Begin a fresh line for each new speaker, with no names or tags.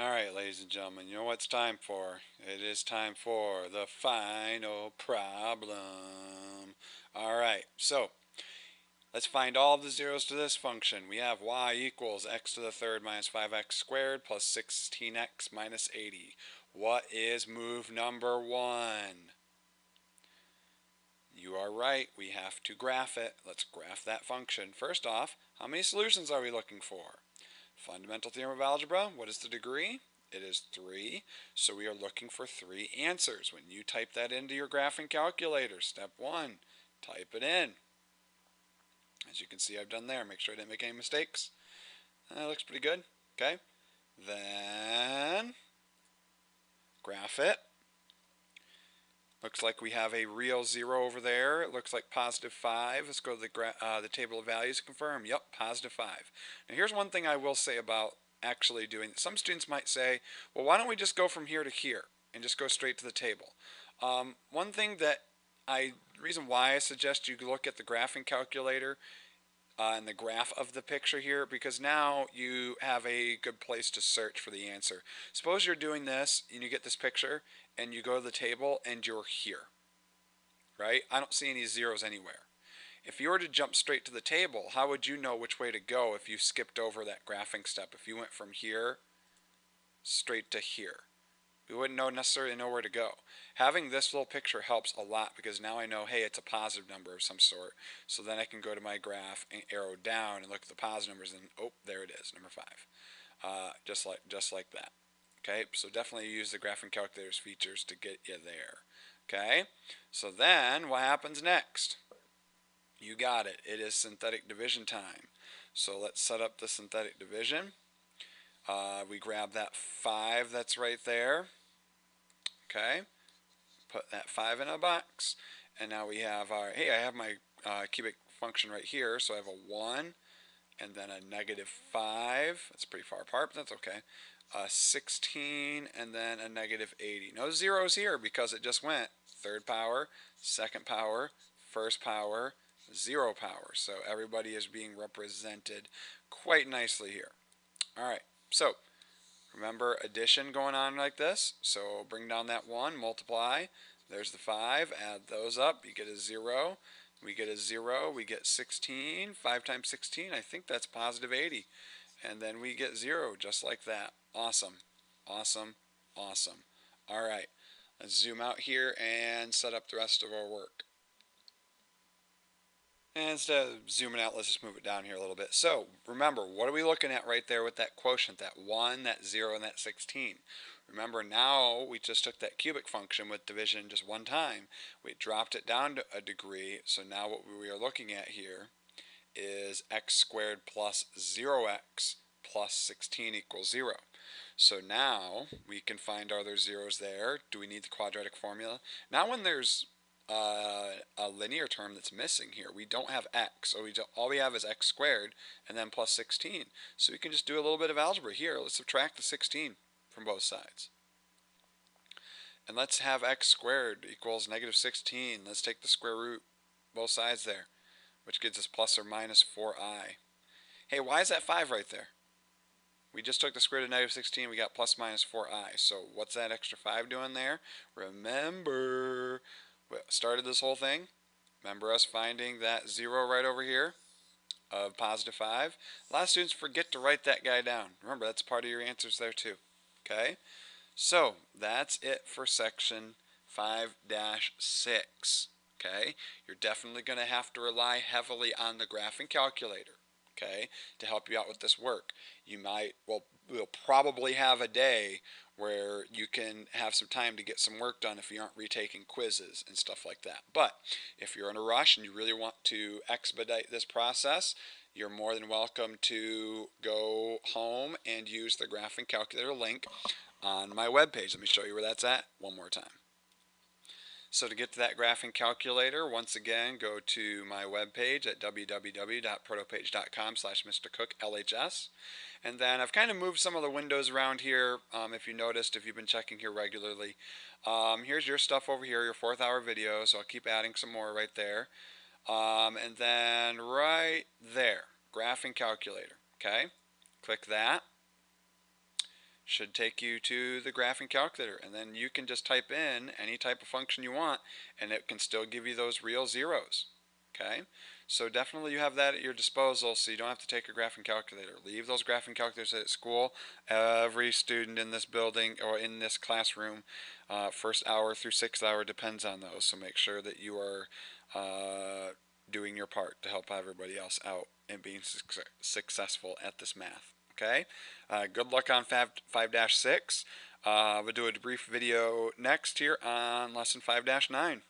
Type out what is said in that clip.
Alright, ladies and gentlemen, you know what it's time for? It is time for the final problem. Alright, so let's find all of the zeros to this function. We have y equals x to the third minus 5x squared plus 16x minus 80. What is move number 1? You are right, we have to graph it. Let's graph that function. First off, how many solutions are we looking for? Fundamental theorem of algebra, what is the degree? It is 3, so we are looking for 3 answers. When you type that into your graphing calculator, step 1, type it in. As you can see, I've done there. Make sure I didn't make any mistakes. That looks pretty good. Okay. Then graph it. Looks like we have a real 0 over there. It looks like positive 5. Let's go to the table of values to confirm. Yep, positive 5. Now here's one thing I will say about actually doing this. Some students might say, well, why don't we just go from here to here and just go straight to the table? One thing reason why I suggest you look at the graphing calculator and the graph of the picture here, because now you have a good place to search for the answer. Suppose you're doing this and you get this picture and you go to the table and you're here, right? I don't see any zeros anywhere. If you were to jump straight to the table, how would you know which way to go if you skipped over that graphing step? If you went from here straight to here, we wouldn't necessarily know where to go. Having this little picture helps a lot because now I know, hey, it's a positive number of some sort. So then I can go to my graph and arrow down and look at the positive numbers and, oh, there it is, number 5. Just like that. Okay, so definitely use the graphing calculator's features to get you there. Okay, so then what happens next? You got it. It is synthetic division time. So let's set up the synthetic division. We grab that 5 that's right there. Okay, put that 5 in a box. And now we have our, hey, I have my cubic function right here. So I have a 1 and then a negative 5. That's pretty far apart, but that's okay. 16 and then a negative 80. No zeros here because it just went third power, second power, first power, 0 power. So everybody is being represented quite nicely here. All right, so remember addition going on like this. So bring down that 1, multiply. There's the 5, add those up, you get a 0. We get a 0, we get 16. 5 times 16, I think that's positive 80. And then we get 0 just like that. Awesome, awesome, awesome. All right, let's zoom out here and set up the rest of our work. And instead of zooming out, let's just move it down here a little bit. So remember, what are we looking at right there with that quotient, that 1, that 0, and that 16? Remember, now we just took that cubic function with division just one time. We dropped it down to a degree, so now what we are looking at here is x squared plus 0x plus 16 equals 0. So now we can find our other zeros there. Do we need the quadratic formula? Now when there's a linear term that's missing here, we don't have x, so all we have is x squared and then plus 16. So we can just do a little bit of algebra here. Let's subtract the 16 from both sides. And let's have x squared equals negative 16. Let's take the square root both sides there, which gives us plus or minus 4i. Hey, why is that 5 right there? We just took the square root of negative 16. We got plus minus 4i. So what's that extra 5 doing there? Remember, what started this whole thing? Remember us finding that 0 right over here of positive 5? A lot of students forget to write that guy down. Remember, that's part of your answers there too. Okay? So that's it for section 5-6. Okay? You're definitely going to have to rely heavily on the graphing calculator, okay, to help you out with this work. You might, well, we'll probably have a day where you can have some time to get some work done if you aren't retaking quizzes and stuff like that. But if you're in a rush and you really want to expedite this process, you're more than welcome to go home and use the graphing calculator link on my webpage. Let me show you where that's at one more time. So to get to that graphing calculator, once again, go to my webpage at www.protopage.com/MrCookLHS. And then I've kind of moved some of the windows around here, if you noticed, if you've been checking here regularly. Here's your stuff over here, your 4th hour video, so I'll keep adding some more right there. And then right there, graphing calculator, okay? Click that. should take you to the graphing calculator, and then you can just type in any type of function you want and it can still give you those real zeros. Okay, so definitely you have that at your disposal, so you don't have to take a graphing calculator. Leave those graphing calculators at school. Every student in this building or in this classroom, first hour through sixth hour depends on those, so make sure that you are doing your part to help everybody else out and being successful at this math. Okay, good luck on 5-6. We'll do a brief video next here on lesson 5-9.